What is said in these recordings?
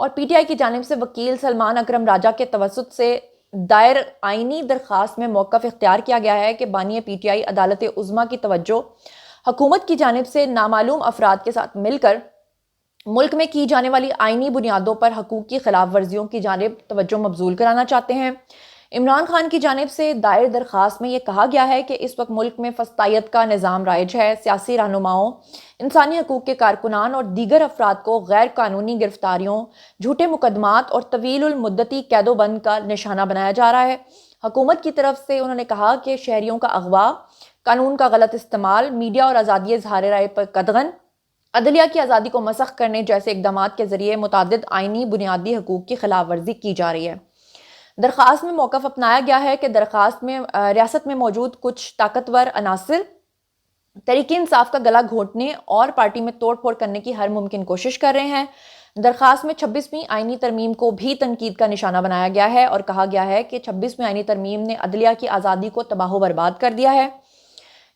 اور P T I کی جانب سے وکیل سلمان اکرم راجہ کے توسط سے دائر آئینی درخواست میں موقف اختیار کیا گیا ہے کہ بانی پی ٹی آئی عدالت عظمیٰ کی توجہ حکومت کی جانب سے نامعلوم افراد کے ساتھ مل کر ملک میں کی جانے والی آئینی بنیادوں پر حقوق کی خلاف ورزیوں کی جانب توجہ مبذول کرانا چاہتے ہیں۔ عمران خان کی جانب سے دائر درخواست میں یہ کہا گیا ہے کہ اس وقت ملک میں فسطائیت کا نظام رائج ہے، سیاسی رہنماؤں، انسانی حقوق کے کارکنان اور دیگر افراد کو غیر قانونی گرفتاریوں، جھوٹے مقدمات اور طویل المدتی قید و بند کا نشانہ بنایا جا رہا ہے۔ حکومت کی طرف سے انہوں نے کہا کہ شہریوں کا اغوا، قانون کا غلط استعمال، میڈیا اور آزادی اظہار رائے پر قدغن، عدلیہ کی آزادی کو مسخ کرنے جیسے اقدامات کے ذریعے متعدد آئینی بنیادی حقوق کی خلاف ورزی کی جا رہی ہے۔ درخواست میں موقف اپنایا گیا ہے کہ درخواست میں ریاست میں موجود کچھ طاقتور عناصر تحریک انصاف کا گلا گھونٹنے اور پارٹی میں توڑ پھوڑ کرنے کی ہر ممکن کوشش کر رہے ہیں۔ درخواست میں 26ویں آئینی ترمیم کو بھی تنقید کا نشانہ بنایا گیا ہے اور کہا گیا ہے کہ 26ویں آئینی ترمیم نے عدلیہ کی آزادی کو تباہ و برباد کر دیا ہے۔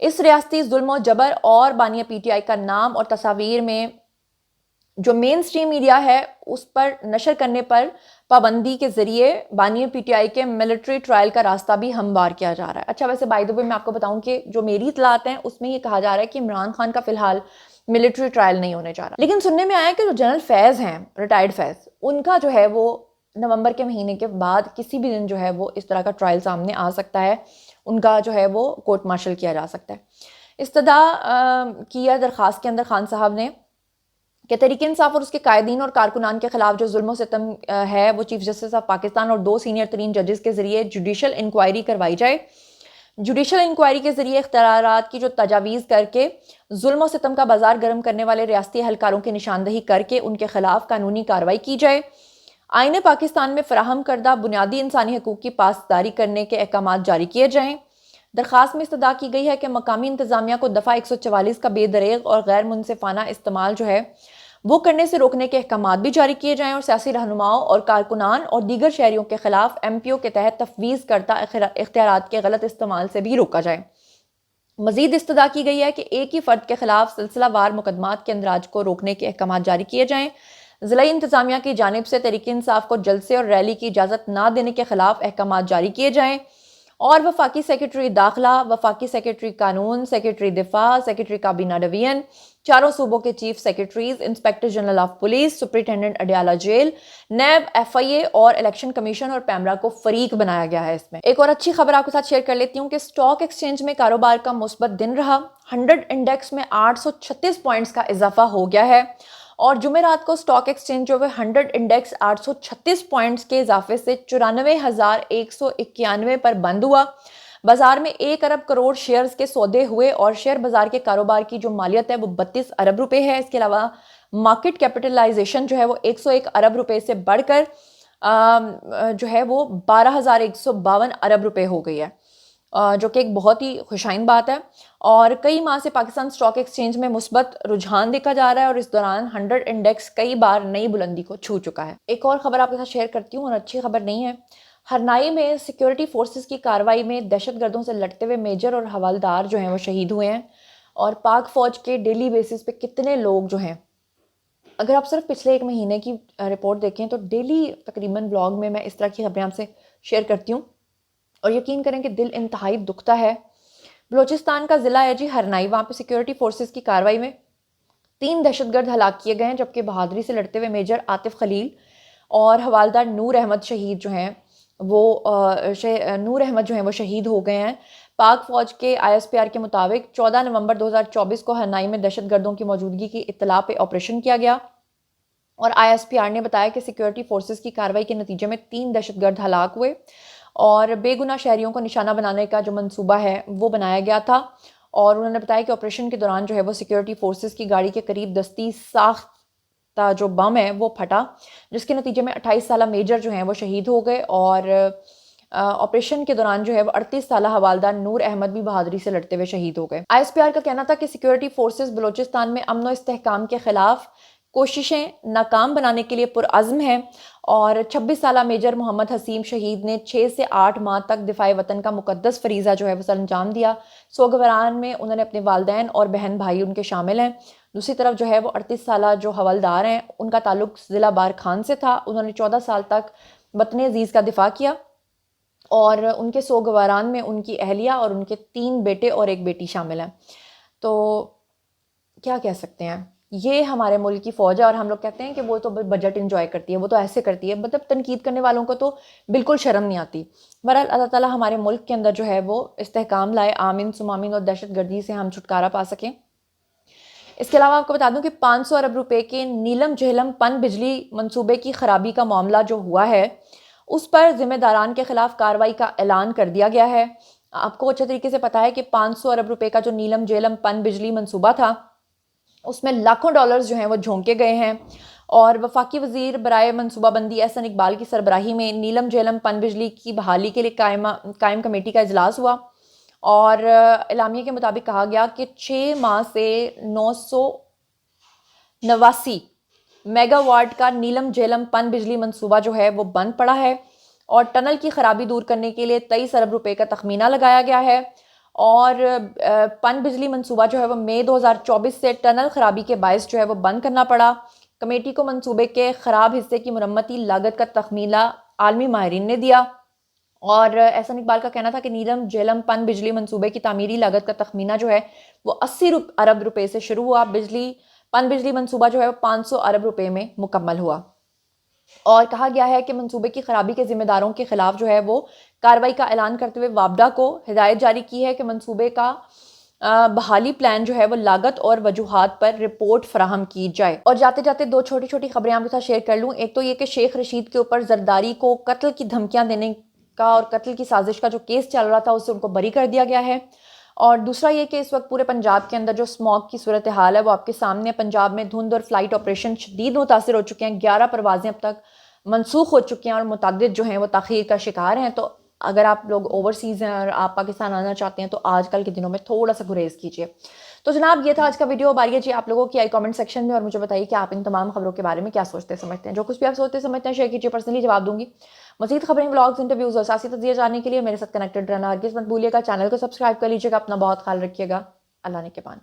اس ریاستی ظلم و جبر اور بانیہ پی ٹی آئی کا نام اور تصاویر میں جو مین سٹریم میڈیا ہے اس پر نشر کرنے پر پابندی کے ذریعے بانیہ پی ٹی آئی کے ملٹری ٹرائل کا راستہ بھی ہموار کیا جا رہا ہے۔ اچھا، ویسے بائی دا وے میں آپ کو بتاؤں کہ جو میری اطلاعات ہیں اس میں یہ کہا جا رہا ہے کہ عمران خان کا فی الحال ملٹری ٹرائل نہیں ہونے جا رہا، لیکن سننے میں آیا کہ جو جنرل فیض ہیں، ریٹائرڈ فیض، ان کا جو ہے وہ نومبر کے مہینے کے بعد کسی بھی دن جو ہے وہ اس طرح کا ٹرائل سامنے آ سکتا ہے، ان کا جو ہے وہ کورٹ مارشل کیا جا سکتا ہے۔ استدعا کیا درخواست کے اندر خان صاحب نے کہ تحریک انصاف اور اس کے قائدین اور کارکنان کے خلاف جو ظلم و ستم ہے وہ چیف جسٹس آف پاکستان اور 2 سینئر ترین ججز کے ذریعے جوڈیشل انکوائری کروائی جائے۔ جوڈیشل انکوائری کے ذریعے اختیارات کی جو تجاویز کر کے ظلم و ستم کا بازار گرم کرنے والے ریاستی اہلکاروں کی نشاندہی کر کے ان کے خلاف قانونی کارروائی کی جائے۔ آئین پاکستان میں فراہم کردہ بنیادی انسانی حقوق کی پاسداری کرنے کے احکامات جاری کیے جائیں۔ درخواست میں استدعا کی گئی ہے کہ مقامی انتظامیہ کو دفعہ 144 کا بے دریغ اور غیر منصفانہ استعمال جو ہے وہ کرنے سے روکنے کے احکامات بھی جاری کیے جائیں اور سیاسی رہنماؤں اور کارکنان اور دیگر شہریوں کے خلاف ایم پی او کے تحت تفویض کردہ اختیارات کے غلط استعمال سے بھی روکا جائے۔ مزید استدعا کی گئی ہے کہ ایک ہی فرد کے خلاف سلسلہ وار مقدمات کے اندراج کو روکنے کے احکامات جاری کیے جائیں۔ ضلعی انتظامیہ کی جانب سے تحریک انصاف کو جلسے اور ریلی کی اجازت نہ دینے کے خلاف احکامات جاری کیے جائیں اور وفاقی سیکرٹری داخلہ، وفاقی سیکرٹری قانون، سیکرٹری دفاع، سیکرٹری کابینہ ڈویژن، چاروں صوبوں کے chief secretaries, inspector general of police, superintendent Adiala jail, NAB, F I A اور الیکشن کمیشن اور پیمرا کو فریق بنایا گیا ہے۔ اس میں ایک اور اچھی خبر آپ کے ساتھ شیئر کر لیتی ہوں کہ اسٹاک ایکسچینج میں کاروبار کا مثبت دن رہا۔ 100 انڈیکس میں 836 پوائنٹس کا اضافہ ہو گیا ہے اور جمعرات کو اسٹاک ایکسچینج جو ہے 100 انڈیکس 836 پوائنٹس کے اضافے سے 94,191 پر بند ہوا۔ بازار میں 1 ارب کروڑ شیئرز کے سودے ہوئے اور شیئر بازار کے کاروبار کی جو مالیت ہے وہ 32 ارب روپے ہے۔ اس کے علاوہ مارکیٹ کیپٹلائزیشن جو ہے وہ 101 ارب روپے سے بڑھ کر جو ہے وہ 12,152 ارب روپے ہو گئی ہے، جو کہ ایک بہت ہی خوشائن بات ہے۔ اور کئی ماہ سے پاکستان اسٹاک ایکسچینج میں مثبت رجحان دیکھا جا رہا ہے اور اس دوران 100 انڈیکس کئی بار نئی بلندی کو چھو چکا ہے۔ ایک اور خبر آپ کے ساتھ شیئر کرتی ہوں اور اچھی خبر نہیں ہے۔ ہرنائی میں سیکیورٹی فورسز کی کارروائی میں دہشت گردوں سے لڑتے ہوئے میجر اور حوالدار جو ہیں وہ شہید ہوئے ہیں، اور پاک فوج کے ڈیلی بیسس پہ کتنے لوگ جو ہیں، اگر آپ صرف پچھلے 1 مہینے کی رپورٹ دیکھیں تو ڈیلی تقریباً بلاگ میں اس طرح کی خبریں آپ سے شیئر کرتی ہوں اور یقین کریں کہ دل انتہائی دکھتا ہے۔ بلوچستان کا ضلع ہے جی ہرنائی، وہاں پہ سیکیورٹی فورسز کی کارروائی میں 3 دہشت گرد ہلاک کیے گئے ہیں، جبکہ بہادری سے لڑتے ہوئے میجر عاطف خلیل اور حوالدار نور احمد شہید جو ہیں وہ شہید ہو گئے ہیں۔ پاک فوج کے آئی ایس پی آر کے مطابق 14 نومبر 2024 کو ہرنائی میں دہشت گردوں کی موجودگی کی اطلاع پہ آپریشن کیا گیا اور آئی ایس پی آر نے بتایا کہ سیکیورٹی فورسز کی کارروائی کے نتیجے میں 3 دہشت گرد ہلاک ہوئے اور بے گناہ شہریوں کو نشانہ بنانے کا جو منصوبہ ہے وہ بنایا گیا تھا، اور انہوں نے بتایا کہ آپریشن کے دوران جو ہے وہ سیکیورٹی فورسز کی گاڑی کے قریب دستی ساختہ جو بم ہے وہ پھٹا، جس کے نتیجے میں 28 سالہ میجر جو ہیں وہ شہید ہو گئے اور آپریشن کے دوران جو ہے وہ 38 سالہ حوالدار نور احمد بھی بہادری سے لڑتے ہوئے شہید ہو گئے۔ آئی ایس پی آر کا کہنا تھا کہ سیکیورٹی فورسز بلوچستان میں امن و استحکام کے خلاف کوششیں ناکام بنانے کے لیے پرعزم ہیں، اور 26 سالہ میجر محمد حسیم شہید نے 6 سے 8 ماہ تک دفاع وطن کا مقدس فریضہ جو ہے وہ سر انجام دیا۔ سوگواران میں انہوں نے اپنے والدین اور بہن بھائی ان کے شامل ہیں۔ دوسری طرف جو ہے وہ 38 سالہ جو حوالدار ہیں ان کا تعلق ضلع بار خان سے تھا. انہوں نے 14 سال تک وطن عزیز کا دفاع کیا اور ان کے سوگواران میں ان کی اہلیہ اور ان کے 3 بیٹے اور 1 بیٹی شامل ہیں. تو کیا کہہ سکتے ہیں، یہ ہمارے ملک کی فوج ہے اور ہم لوگ کہتے ہیں کہ وہ تو بجٹ انجوائے کرتی ہے، وہ تو ایسے کرتی ہے، مطلب تنقید کرنے والوں کو تو بالکل شرم نہیں آتی. بہرحال اللہ تعالیٰ ہمارے ملک کے اندر جو ہے وہ استحکام لائے، آمین ثم آمین، اور دہشت گردی سے ہم چھٹکارا پا سکیں. اس کے علاوہ آپ کو بتا دوں کہ 500 ارب روپے کے نیلم جہلم پن بجلی منصوبے کی خرابی کا معاملہ جو ہوا ہے اس پر ذمہ داران کے خلاف کارروائی کا اعلان کر دیا گیا ہے. آپ کو اچھے طریقے سے پتا ہے کہ 500 ارب روپے کا جو نیلم جہلم پن بجلی منصوبہ تھا اس میں لاکھوں ڈالرز جو ہیں وہ جھونکے گئے ہیں. اور وفاقی وزیر برائے منصوبہ بندی احسن اقبال کی سربراہی میں نیلم جہلم پن بجلی کی بحالی کے لیے قائم کمیٹی کا اجلاس ہوا اور اعلامیے کے مطابق کہا گیا کہ 6 ماہ سے 989 میگا واٹ کا نیلم جہلم پن بجلی منصوبہ جو ہے وہ بند پڑا ہے اور ٹنل کی خرابی دور کرنے کے لیے 23 ارب روپے کا تخمینہ لگایا گیا ہے. اور پن بجلی منصوبہ جو ہے وہ مئی 2024 سے ٹنل خرابی کے باعث جو ہے وہ بند کرنا پڑا. کمیٹی کو منصوبے کے خراب حصے کی مرمتی لاگت کا تخمینہ عالمی ماہرین نے دیا اور احسن اقبال کا کہنا تھا کہ نیلم جہلم پن بجلی منصوبے کی تعمیری لاگت کا تخمینہ جو ہے وہ 80 ارب روپے سے شروع ہوا. پن بجلی منصوبہ جو ہے وہ 500 ارب روپے میں مکمل ہوا اور کہا گیا ہے کہ منصوبے کی خرابی کے ذمہ داروں کے خلاف جو ہے وہ کارروائی کا اعلان کرتے ہوئے وابڈا کو ہدایت جاری کی ہے کہ منصوبے کا بحالی پلان جو ہے وہ لاگت اور وجوہات پر رپورٹ فراہم کی جائے. اور جاتے جاتے 2 چھوٹی چھوٹی خبریں آپ کے ساتھ شیئر کر لوں. ایک تو یہ کہ شیخ رشید کے اوپر زرداری کو قتل کی دھمکیاں دینے کا اور قتل کی سازش کا جو کیس چل رہا تھا اس سے ان کو بری کر دیا گیا ہے. اور دوسرا یہ کہ اس وقت پورے پنجاب کے اندر جو اسموگ کی صورتحال ہے وہ آپ کے سامنے. پنجاب میں دھند اور فلائٹ آپریشن شدید متاثر ہو چکے ہیں. 11 پروازیں اب تک منسوخ ہو چکی ہیں اور متعدد جو ہیں وہ تاخیر کا شکار ہیں. تو اگر آپ لوگ اوورسیز ہیں اور آپ پاکستان آنا چاہتے ہیں تو آج کل کے دنوں میں تھوڑا سا گریز کیجیے. تو جناب یہ تھا آج کا ویڈیو. باری ہے جی آپ لوگوں کی آئی کامنٹ سیکشن میں اور مجھے بتائیے کہ آپ ان تمام خبروں کے بارے میں کیا سوچتے سمجھتے ہیں. جو کچھ بھی آپ سوچتے سمجھتے ہیں شیئر کیجیے، پرسنلی جواب دوں گی. مزید خبریں، بلاگز، انٹرویوز اور سیاسی تجزیے جاننے کے لیے میرے ساتھ کنیکٹڈ رہنا ہرگز مت بھولیے گا. چینل کو سبسکرائب کر لیجیے گا. اپنا بہت خیال رکھیے گا. اللہ نے کے بان.